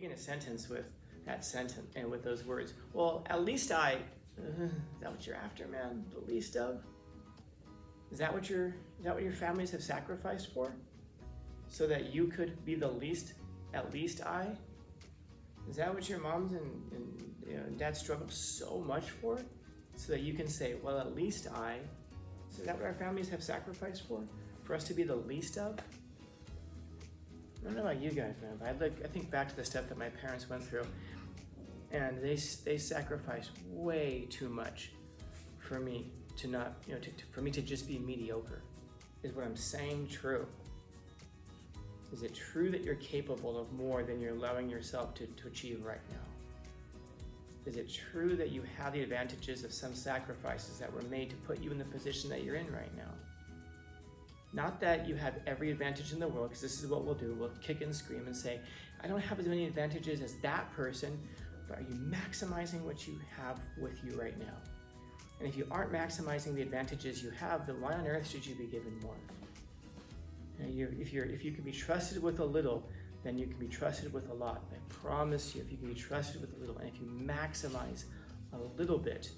begin a sentence with that sentence and with those words, well, at least is that what you're after, man? The least of? Is that what your families have sacrificed for? So that you could be the least, at least I? Is that what your moms and dads struggle so much for? So that you can say, well, at least I. So is that what our families have sacrificed for? For us to be the least of? I don't know about you guys, man, but I think back to the stuff that my parents went through, and they sacrificed way too much for me to not, for me to just be mediocre. Is what I'm saying true? Is it true that you're capable of more than you're allowing yourself to achieve right now? Is it true that you have the advantages of some sacrifices that were made to put you in the position that you're in right now? Not that you have every advantage in the world, because this is what we'll do. We'll kick and scream and say, I don't have as many advantages as that person, but are you maximizing what you have with you right now? And if you aren't maximizing the advantages you have, then why on earth should you be given more? If you can be trusted with a little, then you can be trusted with a lot. I promise you, if you can be trusted with a little, and if you maximize a little bit,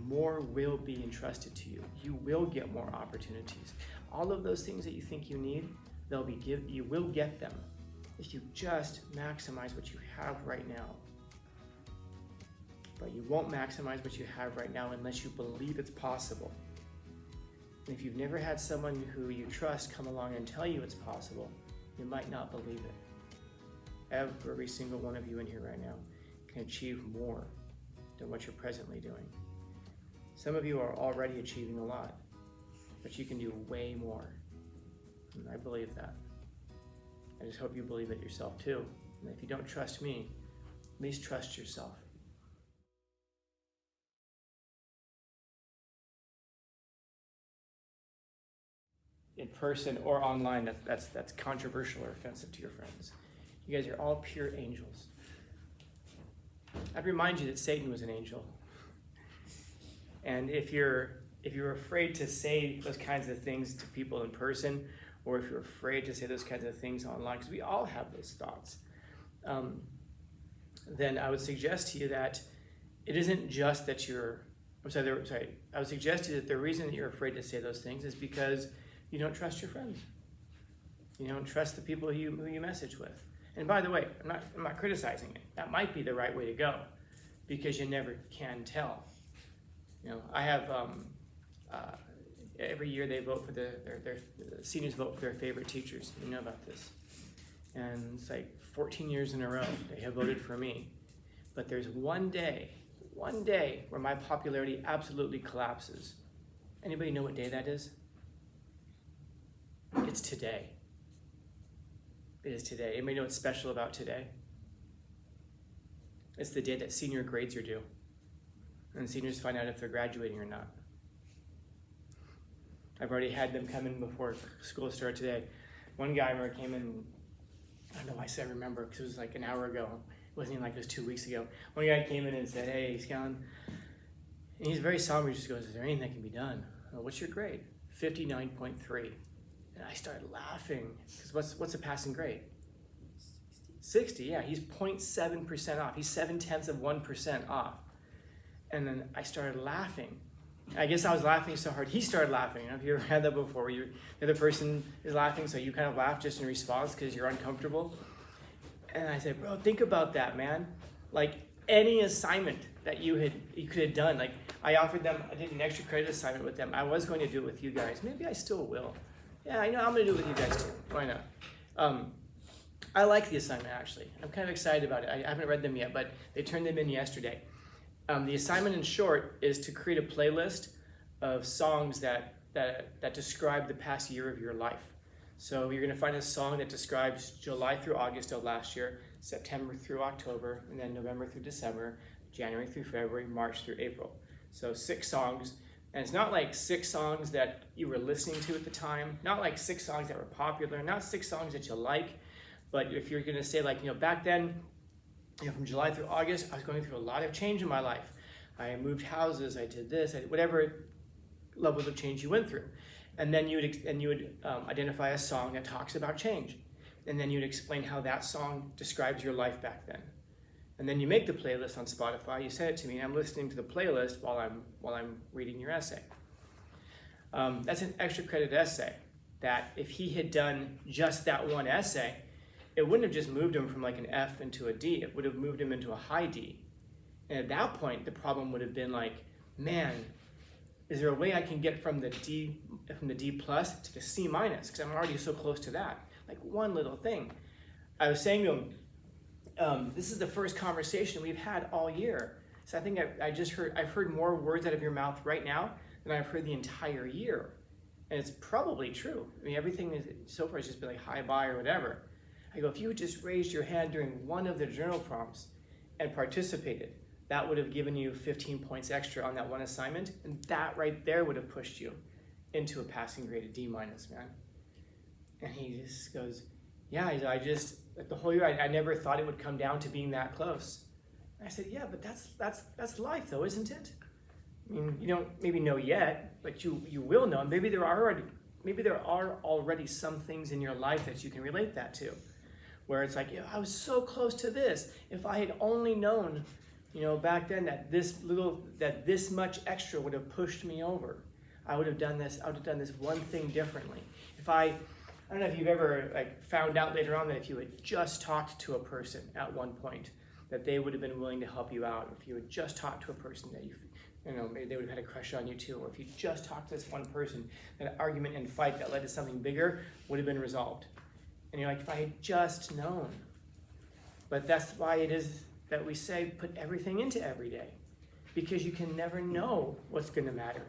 more will be entrusted to you. You will get more opportunities. All of those things that you think you need, you will get them if you just maximize what you have right now. But you won't maximize what you have right now unless you believe it's possible. And if you've never had someone who you trust come along and tell you it's possible, you might not believe it. Every single one of you in here right now can achieve more than what you're presently doing. Some of you are already achieving a lot, but you can do way more. And I believe that. I just hope you believe it yourself too. And if you don't trust me, at least trust yourself. In person or online, that's controversial or offensive to your friends. You guys are all pure angels. I'd remind you that Satan was an angel. And if you're afraid to say those kinds of things to people in person, or if you're afraid to say those kinds of things online, because we all have those thoughts, then I would suggest to you that it isn't just that I would suggest to you that the reason that you're afraid to say those things is because you don't trust your friends. You don't trust the people who you message with. And by the way, I'm not criticizing it. That might be the right way to go, because you never can tell. I have every year they vote for the seniors vote for their favorite teachers. You know about this, and it's like 14 years in a row they have voted for me. But there's one day where my popularity absolutely collapses. Anybody know what day that is? It's today. It is today. Anybody know what's special about today? It's the day that senior grades are due. And seniors find out if they're graduating or not. I've already had them come in before school started today. One guy came in, I don't know why I said I remember, because it was like an hour ago. It wasn't even like it was 2 weeks ago. One guy came in and said, hey, Scanlon. And he's very somber. He just goes, is there anything that can be done? Well, what's your grade? 59.3. And I started laughing, because what's a passing grade? 60, yeah, he's 0.7% off. He's 0.7% off. And then I started laughing. I guess I was laughing so hard, he started laughing. Have you ever had that before, where the other person is laughing, so you kind of laugh just in response because you're uncomfortable? And I said, bro, think about that, man. Like, any assignment that you could have done. Like, I offered them, I did an extra credit assignment with them. I was going to do it with you guys. Maybe I still will. Yeah, I know, I'm going to do it with you guys too. Why not? I like the assignment, actually. I'm kind of excited about it. I haven't read them yet, but they turned them in yesterday. The assignment, in short, is to create a playlist of songs that describe the past year of your life. So you're going to find a song that describes July through August of last year, September through October, and then November through December, January through February, March through April. So 6 songs. And it's not like 6 songs that you were listening to at the time, not like 6 songs that were popular, not 6 songs that you like, but if you're going to say, like, back then, from July through August, I was going through a lot of change in my life. I moved houses, I did this, whatever levels of change you went through. And then you would identify a song that talks about change. and then you'd explain how that song describes your life back then. And then you make the playlist on Spotify, you send it to me, and I'm listening to the playlist while I'm reading your essay. That's an extra credit essay that if he had done just that one essay, it wouldn't have just moved him from like an F into a D, it would have moved him into a high D. And at that point, the problem would have been like, man, is there a way I can get from the D plus to the C minus? Because I'm already so close to that. Like one little thing. I was saying to him, this is the first conversation we've had all year. So I think I've heard more words out of your mouth right now than I've heard the entire year. And it's probably true. I mean, everything is, so far has just been like hi, bye, or whatever. I go, if you had just raised your hand during one of the journal prompts and participated, that would have given you 15 points extra on that one assignment, and that right there would have pushed you into a passing grade of D minus, man. And he just goes, yeah, I just, like the whole year, I never thought it would come down to being that close. And I said, yeah, but that's life though, isn't it? I mean, you don't maybe know yet, but you will know. Maybe there are already some things in your life that you can relate that to, where it's like, yeah, I was so close to this. If I had only known, back then that this much extra would have pushed me over. I would have done this one thing differently. I don't know if you've ever found out later on that if you had just talked to a person at one point, that they would have been willing to help you out. If you had just talked to a person that maybe they would have had a crush on you too, or if you just talked to this one person, that argument and fight that led to something bigger would have been resolved. And you're like, if I had just known. But that's why it is that we say put everything into every day, because you can never know what's going to matter.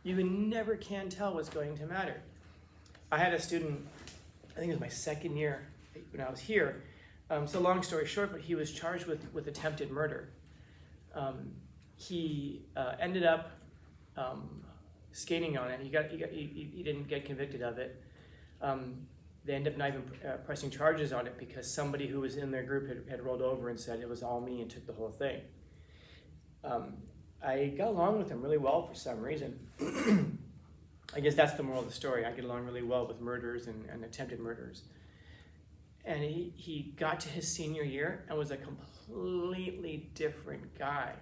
You never can tell what's going to matter. I had a student, I think it was my second year when I was here. So long story short, but he was charged with attempted murder. He ended up skating on it. He didn't get convicted of it. They ended up not even pressing charges on it because somebody who was in their group had rolled over and said it was all me and took the whole thing. I got along with him really well for some reason. I guess that's the moral of the story. I get along really well with murderers and attempted murderers. And he got to his senior year and was a completely different guy.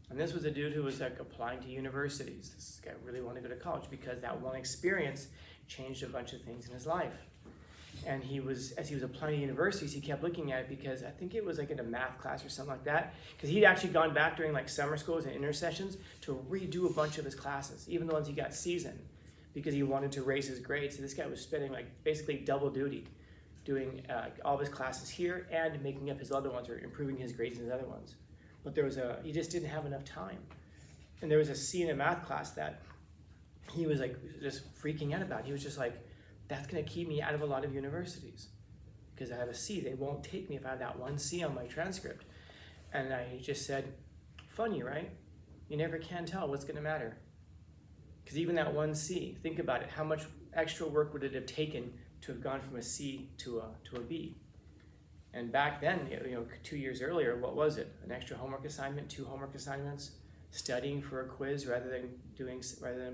And this was a dude who was applying to universities. This guy really wanted to go to college because that one experience changed a bunch of things in his life. And as he was applying to universities, he kept looking at it because I think it was in a math class or something like that. Because he'd actually gone back during summer schools and intersessions to redo a bunch of his classes, even the ones he got C's in, because he wanted to raise his grades. So this guy was spending basically double duty, doing all of his classes here and making up his other ones or improving his grades in his other ones. But he just didn't have enough time. And there was a C in a math class that he was just freaking out about. He was just like, that's gonna keep me out of a lot of universities because I have a C. They won't take me if I have that one C on my transcript. And I just said, funny, right? You never can tell what's gonna matter. Because even that one C, think about it, how much extra work would it have taken to have gone from a C to a B? And back then, 2 years earlier, what was it? An extra homework assignment, 2 homework assignments, studying for a quiz rather than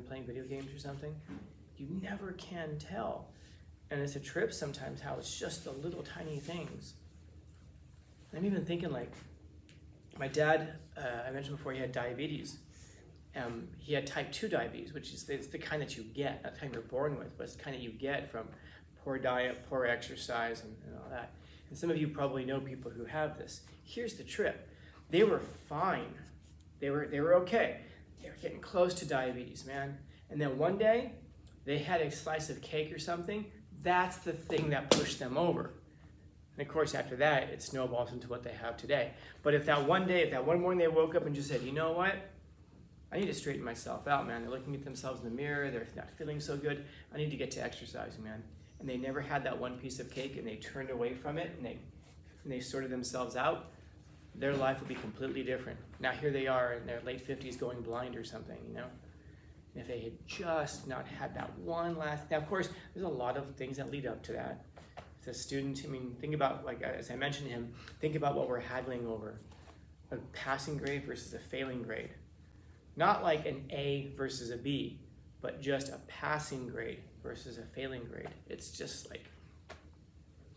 playing video games or something? You never can tell. And it's a trip sometimes how it's just the little tiny things. I'm even thinking my dad, I mentioned before he had diabetes. He had type 2 diabetes, which is the kind that you get, not the kind you're born with, but it's the kind that you get from poor diet, poor exercise, and all that. And some of you probably know people who have this. Here's the trip. They were fine. They were okay. They were getting close to diabetes, man. And then one day, they had a slice of cake or something. That's the thing that pushed them over. And of course, after that, it snowballs into what they have today. But if that one morning they woke up and just said, you know what? I need to straighten myself out, man. They're looking at themselves in the mirror. They're not feeling so good. I need to get to exercising, man. And they never had that one piece of cake and they turned away from it and they sorted themselves out, their life would be completely different. Now here they are in their late 50s going blind or something, If they had just not had that one last... Now, of course, there's a lot of things that lead up to that. If a student, think about, as I mentioned him, think about what we're haggling over. A passing grade versus a failing grade. Not like an A versus a B, but just a passing grade versus a failing grade. It's just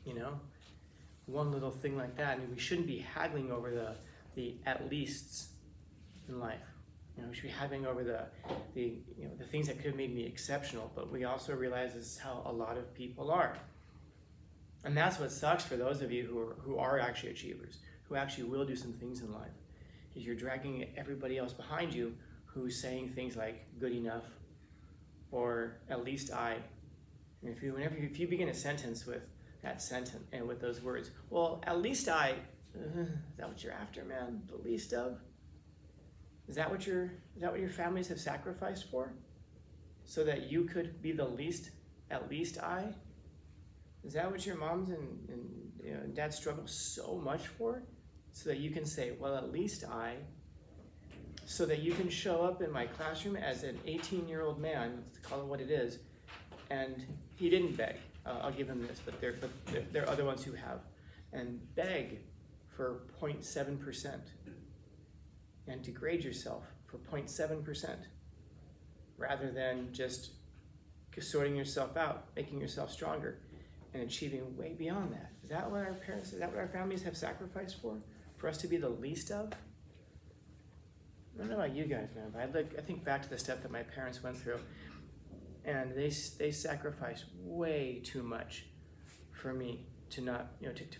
you know, one little thing like that. And we shouldn't be haggling over the at leasts in life. You know, we should be haggling over the things that could have made me exceptional, but we also realize this is how a lot of people are. And that's what sucks for those of you who are actually achievers, who actually will do some things in life, is you're dragging everybody else behind you who's saying things like good enough or at least I. And if you begin a sentence with that sentence and with those words, well, at least I, is that what you're after, man? The least of? Is that what your families have sacrificed for? So that you could be the least, at least I? Is that what your moms and dads struggle so much for? So that you can say, well, at least I, so that you can show up in my classroom as an 18-year-old man, let's call it what it is, and he didn't beg. I'll give him this, but there are other ones who have, and beg for 0.7%, and degrade yourself for 0.7%, rather than just sorting yourself out, making yourself stronger, and achieving way beyond that. Is that what our families have sacrificed for? For us to be the least of? I don't know about you guys, man, but I think back to the stuff that my parents went through, and they sacrificed way too much for me to not,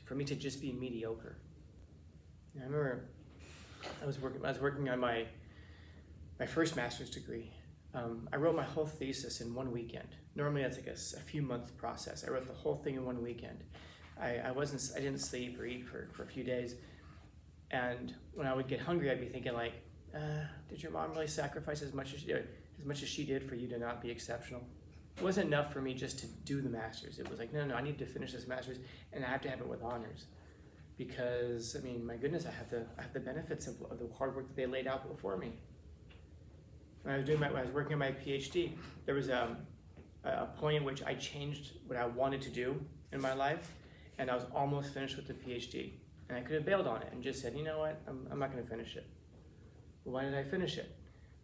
for me to just be mediocre. And I remember I was working on my first master's degree. I wrote my whole thesis in one weekend. Normally that's like a few month process. I wrote the whole thing in one weekend. I didn't sleep or eat for a few days. And when I would get hungry, I'd be thinking like, did your mom really sacrifice as much as she did for you to not be exceptional? It wasn't enough for me just to do the master's. It was like, no, I need to finish this master's and I have to have it with honors. Because, I mean, my goodness, I have the benefits of the hard work that they laid out before me. When I was working on my PhD, there was a point in which I changed what I wanted to do in my life, and I was almost finished with the PhD. And I could have bailed on it and just said, you know what, I'm not going to finish it. Well, why did I finish it?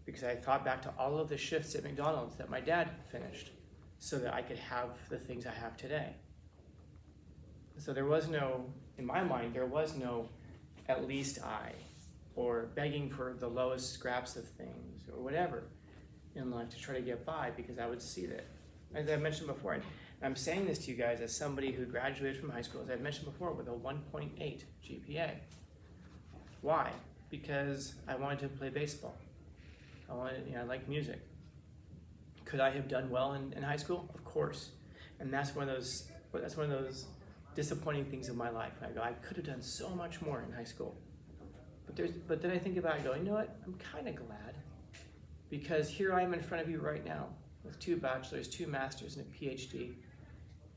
Because I thought back to all of the shifts at McDonald's that my dad finished so that I could have the things I have today. So there was no, in my mind, there was no at least I, or begging for the lowest scraps of things, or whatever in life to try to get by, because I would see that. As I mentioned before, and I'm saying this to you guys as somebody who graduated from high school, as I mentioned before, with a 1.8 GPA. Why? Because I wanted to play baseball. I like music. Could I have done well in high school? Of course. And that's one of those disappointing things in my life. I go, I could have done so much more in high school. But then I think about it, I go, you know what? I'm kind of glad, because here I am in front of you right now with 2 bachelors, 2 masters, and a PhD,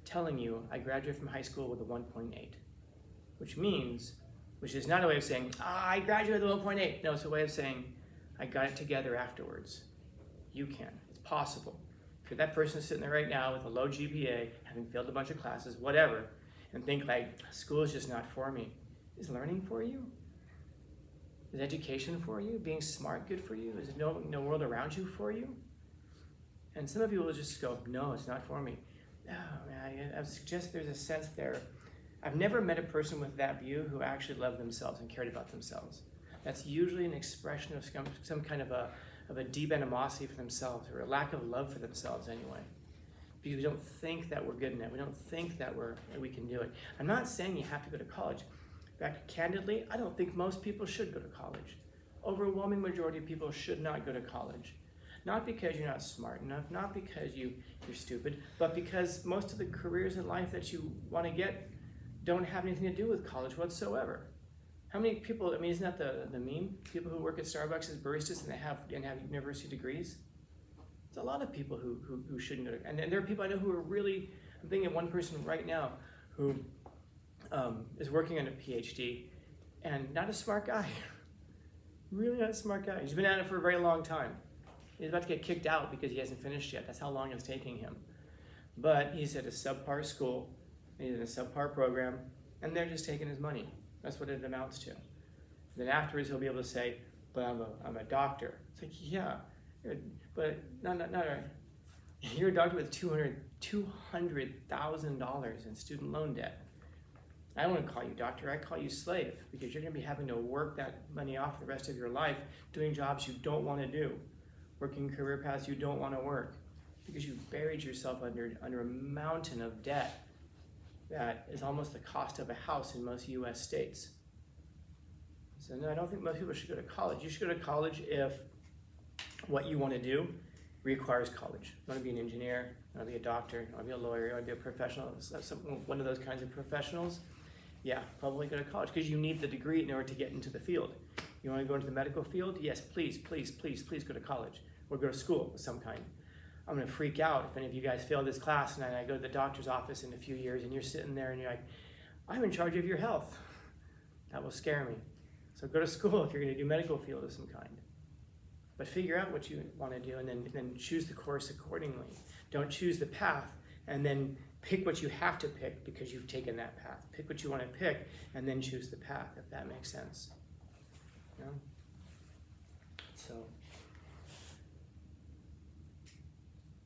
telling you I graduated from high school with a 1.8, which is not a way of saying, I graduated with a 1.8. No, it's a way of saying I got it together afterwards. You can. It's possible. If you're that person sitting there right now with a low GPA, having failed a bunch of classes, whatever, and think like, school is just not for me. Is learning for you? Is education for you? Being smart good for you? Is no world around you for you? And some of you will just go, no, it's not for me. No, man, I suggest there's a sense there. I've never met a person with that view who actually loved themselves and cared about themselves. That's usually an expression of some kind of a deep animosity for themselves, or a lack of love for themselves anyway. Because we don't think that we're good enough. We don't think that we can do it. I'm not saying you have to go to college. In fact, candidly, I don't think most people should go to college. Overwhelming majority of people should not go to college. Not because you're not smart enough, not because you're stupid, but because most of the careers in life that you want to get don't have anything to do with college whatsoever. How many people, isn't that the meme? People who work at Starbucks as baristas and have university degrees? There's a lot of people who shouldn't go to, and there are people I know who are really, I'm thinking of one person right now who is working on a PhD and not a smart guy. Really not a smart guy. He's been at it for a very long time. He's about to get kicked out because he hasn't finished yet. That's how long it's taking him. But he's at a subpar school, he's in a subpar program, and they're just taking his money. That's what it amounts to. Then afterwards he'll be able to say, but I'm a doctor. It's like, yeah, but not right. You're a doctor with $200,000 in student loan debt. I don't want to call you doctor, I call you slave, because you're going to be having to work that money off the rest of your life doing jobs you don't want to do, working career paths you don't want to work, because you've buried yourself under a mountain of debt that is almost the cost of a house in most US states. So no, I don't think most people should go to college. You should go to college if what you want to do requires college. You want to be an engineer, you want to be a doctor, you want to be a lawyer, you want to be a professional, one of those kinds of professionals. Yeah, probably go to college because you need the degree in order to get into the field. You want to go into the medical field? Yes, please go to college or go to school of some kind. I'm going to freak out if any of you guys fail this class and I go to the doctor's office in a few years and you're sitting there and you're like, I'm in charge of your health. That will scare me. So go to school if you're going to do medical field of some kind. But figure out what you want to do and then choose the course accordingly. Don't choose the path and then pick what you have to pick because you've taken that path. Pick what you want to pick and then choose the path, if that makes sense. You know? So,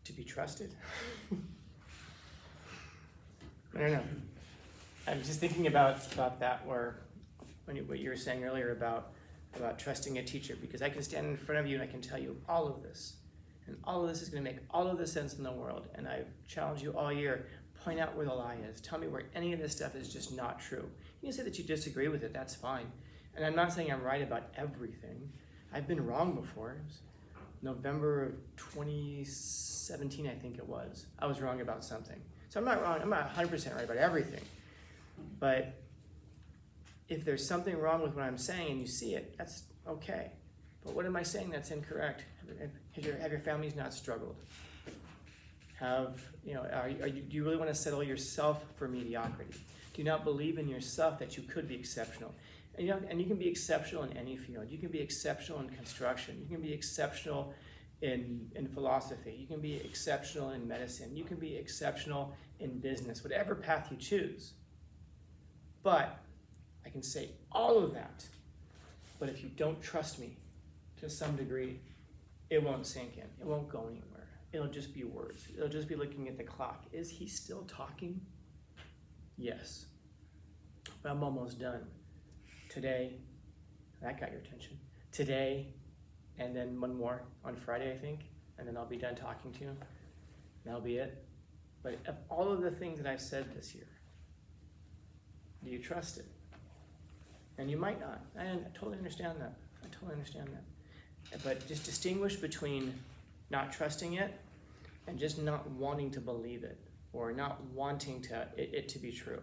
to be trusted? I don't know. I'm just thinking about that where what you were saying earlier about trusting a teacher, because I can stand in front of you and I can tell you all of this. And all of this is going to make all of the sense in the world. And I've challenged you all year, point out where the lie is. Tell me where any of this stuff is just not true. You can say that you disagree with it, that's fine. And I'm not saying I'm right about everything. I've been wrong before. It was November of 2017, I think it was. I was wrong about something. So I'm not wrong, I'm not 100% right about everything. But if there's something wrong with what I'm saying and you see it, that's okay. But what am I saying that's incorrect? Have your families not struggled? Do you really want to settle yourself for mediocrity? Do you not believe in yourself that you could be exceptional? And you can be exceptional in any field. You can be exceptional in construction. You can be exceptional in philosophy. You can be exceptional in medicine. You can be exceptional in business, whatever path you choose. But I can say all of that. But if you don't trust me to some degree, it won't sink in. It won't go anywhere. It'll just be words. It'll just be looking at the clock. Is he still talking? Yes. But I'm almost done. Today, that got your attention. Today, and then one more on Friday, I think, and then I'll be done talking to you. And that'll be it. But of all of the things that I've said this year, do you trust it? And you might not. I totally understand that. But just distinguish between not trusting it and just not wanting to believe it or not wanting it to be true.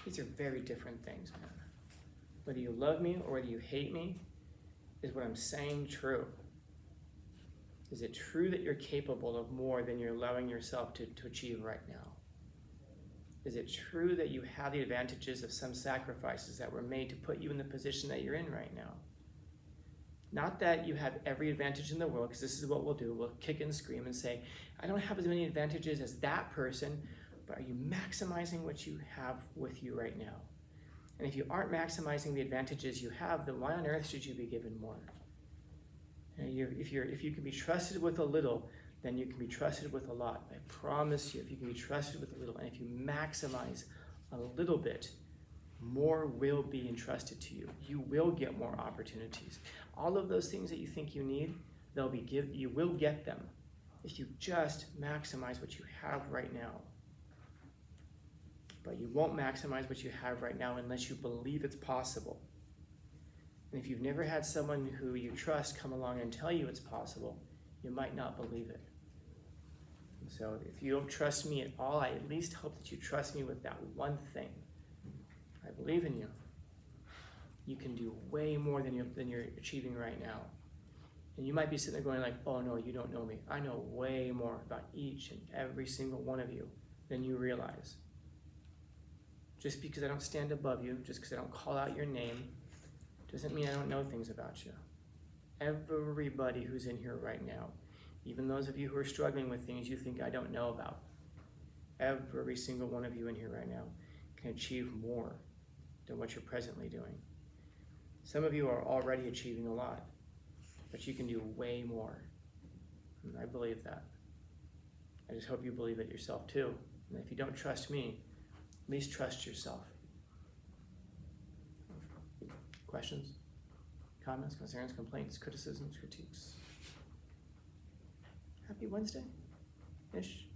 These are very different things, man. Whether you love me or whether you hate me, is what I'm saying true? Is it true that you're capable of more than you're allowing yourself to achieve right now? Is it true that you have the advantages of some sacrifices that were made to put you in the position that you're in right now? Not that you have every advantage in the world, because this is what we'll do. We'll kick and scream and say, I don't have as many advantages as that person, but are you maximizing what you have with you right now? And if you aren't maximizing the advantages you have, then why on earth should you be given more? And if you can be trusted with a little, then you can be trusted with a lot. I promise you, if you can be trusted with a little, and if you maximize a little bit, more will be entrusted to you. You will get more opportunities. All of those things that you think you need, you will get them if you just maximize what you have right now. But you won't maximize what you have right now unless you believe it's possible. And if you've never had someone who you trust come along and tell you it's possible, you might not believe it. So if you don't trust me at all, I at least hope that you trust me with that one thing. I believe in you. You can do way more than you're achieving right now. And you might be sitting there going like, oh no, you don't know me. I know way more about each and every single one of you than you realize. Just because I don't stand above you, just because I don't call out your name, doesn't mean I don't know things about you. Everybody who's in here right now, even those of you who are struggling with things you think I don't know about, every single one of you in here right now can achieve more than what you're presently doing. Some of you are already achieving a lot, but you can do way more. And I believe that. I just hope you believe it yourself too. And if you don't trust me, at least trust yourself. Questions, comments, concerns, complaints, criticisms, critiques? Happy Wednesday-ish.